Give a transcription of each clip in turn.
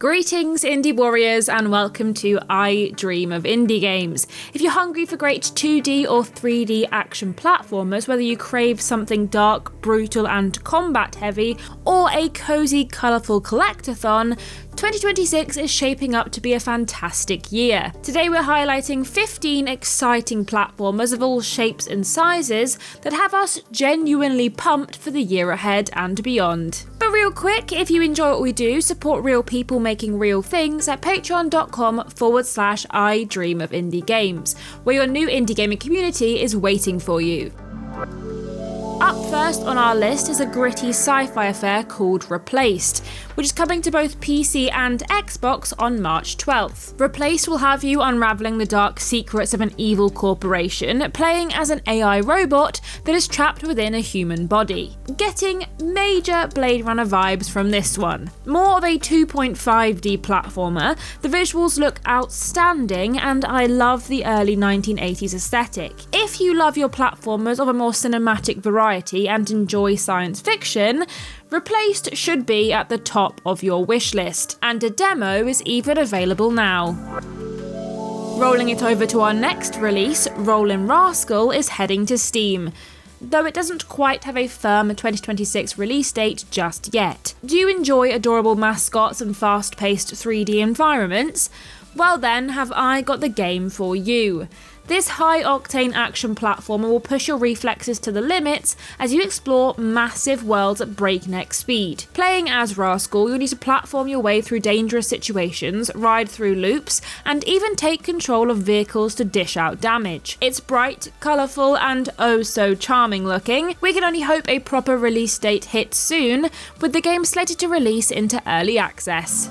Greetings indie warriors and welcome to I Dream of Indie Games. If you're hungry for great 2D or 3D action platformers, whether you crave something dark, brutal and combat heavy, or a cozy, colourful collectathon, 2026 is shaping up to be a fantastic year. Today we're highlighting 15 exciting platformers of all shapes and sizes that have us genuinely pumped for the year ahead and beyond. But real quick, if you enjoy what we do, support real people making real things at patreon.com/I Dream of Indie Games, where your new indie gaming community is waiting for you. Up first on our list is a gritty sci-fi affair called Replaced, which is coming to both PC and Xbox on March 12th. Replaced will have you unravelling the dark secrets of an evil corporation, playing as an AI robot that is trapped within a human body. Getting major Blade Runner vibes from this one. More of a 2.5D platformer, the visuals look outstanding and I love the early 1980s aesthetic. If you love your platformers of a more cinematic variety and enjoy science fiction, Replaced should be at the top of your wishlist, and a demo is even available now. Rolling it over to our next release, Rollin Rascal is heading to Steam, though it doesn't quite have a firm 2026 release date just yet. Do you enjoy adorable mascots and fast-paced 3D environments? Well then, have I got the game for you. This high-octane action platformer will push your reflexes to the limits as you explore massive worlds at breakneck speed. Playing as Rascal, you'll need to platform your way through dangerous situations, ride through loops, and even take control of vehicles to dish out damage. It's bright, colourful, and oh so charming looking. We can only hope a proper release date hits soon, with the game slated to release into early access.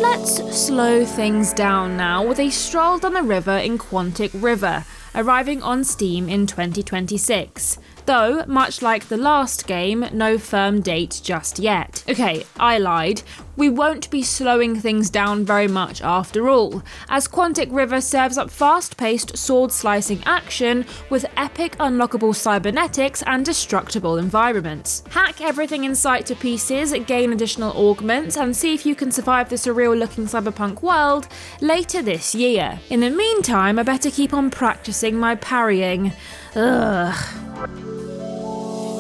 Let's slow things down now with a stroll down the river in Quantic River, arriving on Steam in 2026. Though, much like the last game, no firm date just yet. Okay, I lied. We won't be slowing things down very much after all, as Quantic River serves up fast-paced sword-slicing action with epic unlockable cybernetics and destructible environments. Hack everything in sight to pieces, gain additional augments, and see if you can survive the surreal-looking cyberpunk world later this year. In the meantime, I better keep on practicing my parrying. Ugh.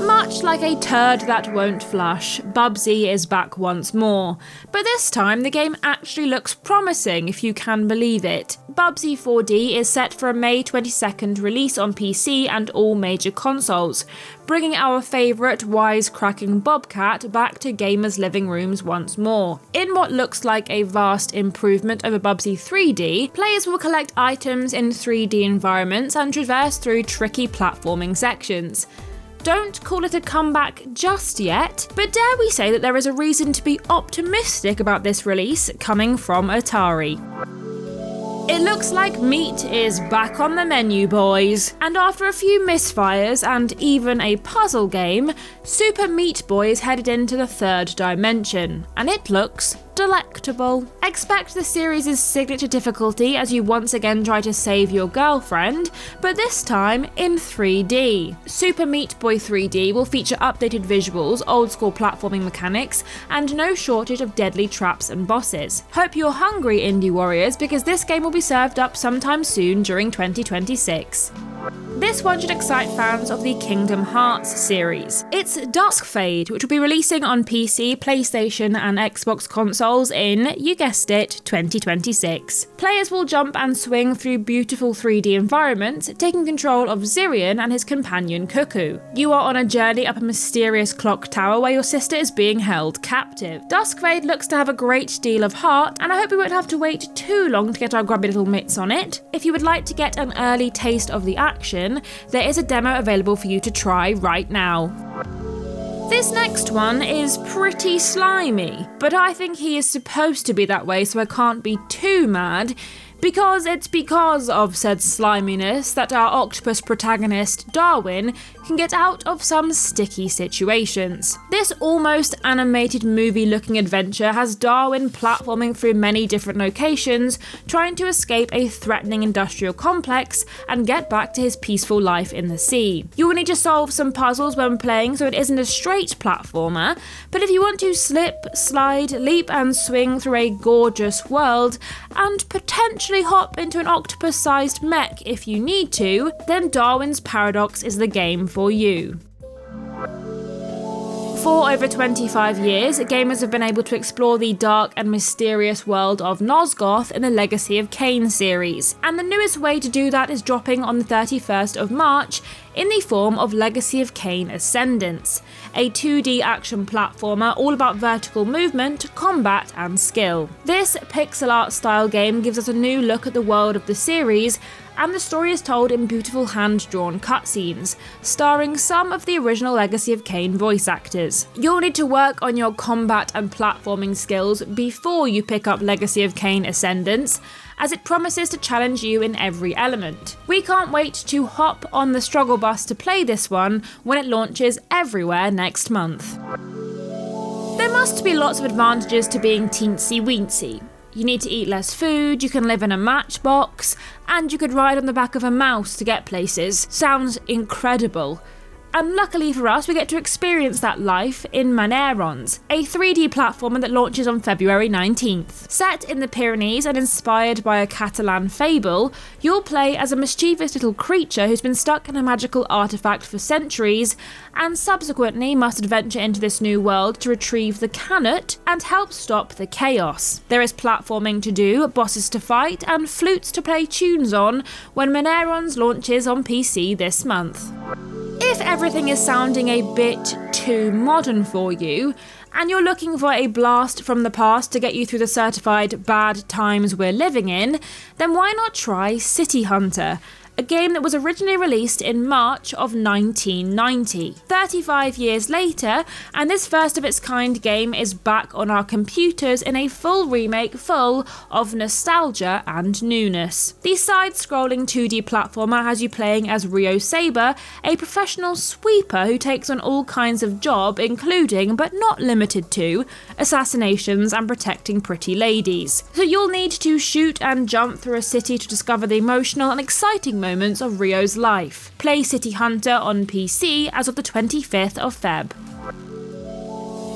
Much like a turd that won't flush, Bubsy is back once more, but this time the game actually looks promising if you can believe it. Bubsy 4D is set for a May 22nd release on PC and all major consoles, bringing our favourite wisecracking bobcat back to gamers' living rooms once more. In what looks like a vast improvement over Bubsy 3D, players will collect items in 3D environments and traverse through tricky platforming sections. Don't call it a comeback just yet, but dare we say that there is a reason to be optimistic about this release coming from Atari. It looks like meat is back on the menu, boys. And after a few misfires and even a puzzle game, Super Meat Boy is headed into the third dimension, and it looks delectable. Expect the series' signature difficulty as you once again try to save your girlfriend, but this time in 3D. Super Meat Boy 3D will feature updated visuals, old school platforming mechanics, and no shortage of deadly traps and bosses. Hope you're hungry, indie warriors, because this game will be served up sometime soon during 2026. This one should excite fans of the Kingdom Hearts series. It's Duskfade, which will be releasing on PC, PlayStation and Xbox consoles in, you guessed it, 2026. Players will jump and swing through beautiful 3D environments, taking control of Jorryn and his companion Cuckoo. You are on a journey up a mysterious clock tower where your sister is being held captive. Duskfade looks to have a great deal of heart, and I hope we won't have to wait too long to get our grubby little mitts on it. If you would like to get an early taste of the action, there is a demo available for you to try right now. This next one is pretty slimy, but I think he is supposed to be that way, so I can't be too mad. Because it's because of said sliminess that our octopus protagonist, Darwin, can get out of some sticky situations. This almost animated movie-looking adventure has Darwin platforming through many different locations, trying to escape a threatening industrial complex and get back to his peaceful life in the sea. You will need to solve some puzzles when playing, so it isn't a straight platformer, but if you want to slip, slide, leap and swing through a gorgeous world, and potentially hop into an octopus-sized mech if you need to, then Darwin's Paradox is the game for you. For over 25 years, gamers have been able to explore the dark and mysterious world of Nosgoth in the Legacy of Kain series, and the newest way to do that is dropping on the 31st of March in the form of Legacy of Kain Ascendance, a 2D action platformer all about vertical movement, combat and skill. This pixel art style game gives us a new look at the world of the series, and the story is told in beautiful hand-drawn cutscenes, starring some of the original Legacy of Kain voice actors. You'll need to work on your combat and platforming skills before you pick up Legacy of Kain Ascendance, as it promises to challenge you in every element. We can't wait to hop on the struggle bus to play this one when it launches everywhere next month. There must be lots of advantages to being teensy-weensy. You need to eat less food, you can live in a matchbox, and you could ride on the back of a mouse to get places. Sounds incredible. And luckily for us, we get to experience that life in Manairons, a 3D platformer that launches on February 19th. Set in the Pyrenees and inspired by a Catalan fable, you'll play as a mischievous little creature who's been stuck in a magical artifact for centuries, and subsequently must adventure into this new world to retrieve the Canut and help stop the chaos. There is platforming to do, bosses to fight, and flutes to play tunes on when Manairons launches on PC this month. If everything is sounding a bit too modern for you, and you're looking for a blast from the past to get you through the certified bad times we're living in, then why not try City Hunter, a game that was originally released in March of 1990. 35 years later, and this first of its kind game is back on our computers in a full remake full of nostalgia and newness. The side-scrolling 2D platformer has you playing as Rio Saber, a professional sweeper who takes on all kinds of job, including, but not limited to, assassinations and protecting pretty ladies. So you'll need to shoot and jump through a city to discover the emotional and exciting moments of Rio's life. Play City Hunter on PC as of the 25th of Feb.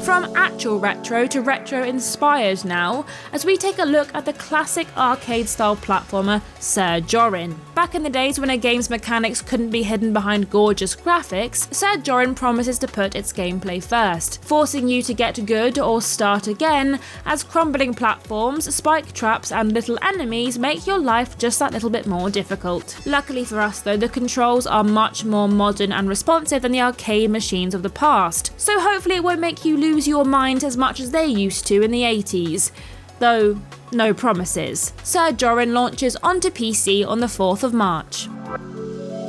From actual retro to retro inspired now, as we take a look at the classic arcade-style platformer Sir Jorryn. Back in the days when a game's mechanics couldn't be hidden behind gorgeous graphics, Sir Jorryn promises to put its gameplay first, forcing you to get good or start again, as crumbling platforms, spike traps and little enemies make your life just that little bit more difficult. Luckily for us though, the controls are much more modern and responsive than the arcade machines of the past, so hopefully it won't make you lose your mind as much as they used to in the 80s. Though, no promises. Sir Jorryn launches onto PC on the 4th of March.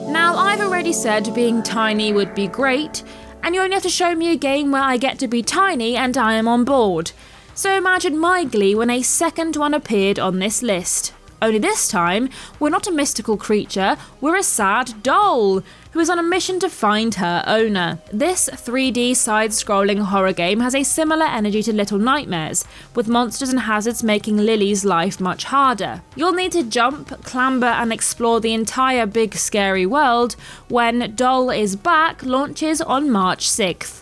Now, I've already said being tiny would be great, and you only have to show me a game where I get to be tiny and I am on board. So imagine my glee when a second one appeared on this list. Only this time, we're not a mystical creature, we're a sad doll who is on a mission to find her owner. This 3D side-scrolling horror game has a similar energy to Little Nightmares, with monsters and hazards making Lily's life much harder. You'll need to jump, clamber and explore the entire big scary world when Doll Is Back launches on March 6th.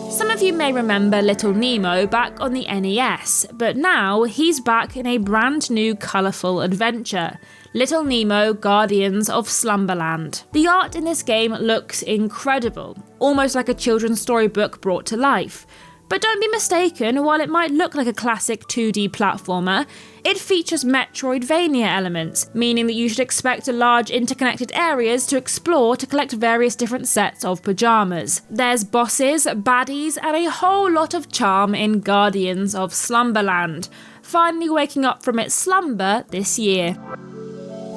Some of you may remember Little Nemo back on the NES, but now he's back in a brand new colourful adventure. Little Nemo Guardians of Slumberland. The art in this game looks incredible, almost like a children's storybook brought to life. But don't be mistaken, while it might look like a classic 2D platformer, it features Metroidvania elements, meaning that you should expect large interconnected areas to explore to collect various different sets of pyjamas. There's bosses, baddies, and a whole lot of charm in Guardians of Slumberland, finally waking up from its slumber this year.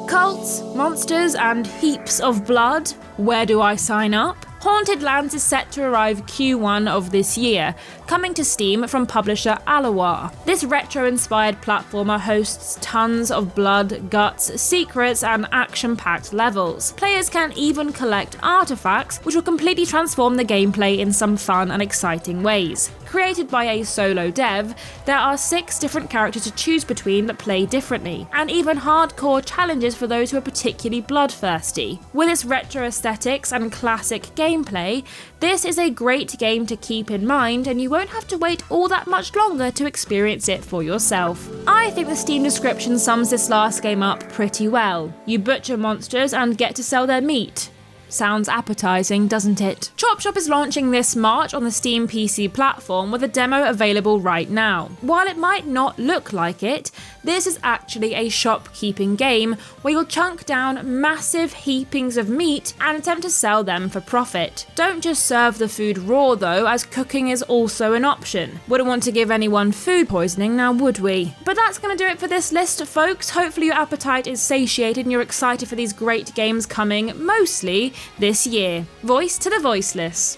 Cults, monsters, and heaps of blood. Where do I sign up? Haunted Lands is set to arrive Q1 of this year, coming to Steam from publisher Alawar. This retro-inspired platformer hosts tons of blood, guts, secrets, and action-packed levels. Players can even collect artifacts, which will completely transform the gameplay in some fun and exciting ways. Created by a solo dev, there are 6 different characters to choose between that play differently, and even hardcore challenges for those who are particularly bloodthirsty. With its retro aesthetics and classic gameplay, this is a great game to keep in mind, and you won't have to wait all that much longer to experience it for yourself. I think the Steam description sums this last game up pretty well. You butcher monsters and get to sell their meat. Sounds appetizing, doesn't it? Chop Shop is launching this March on the Steam PC platform with a demo available right now. While it might not look like it, this is actually a shopkeeping game where you'll chunk down massive heapings of meat and attempt to sell them for profit. Don't just serve the food raw though, as cooking is also an option. Wouldn't want to give anyone food poisoning now, would we? But that's gonna do it for this list, folks. Hopefully your appetite is satiated and you're excited for these great games coming, mostly this year. Voice to the voiceless.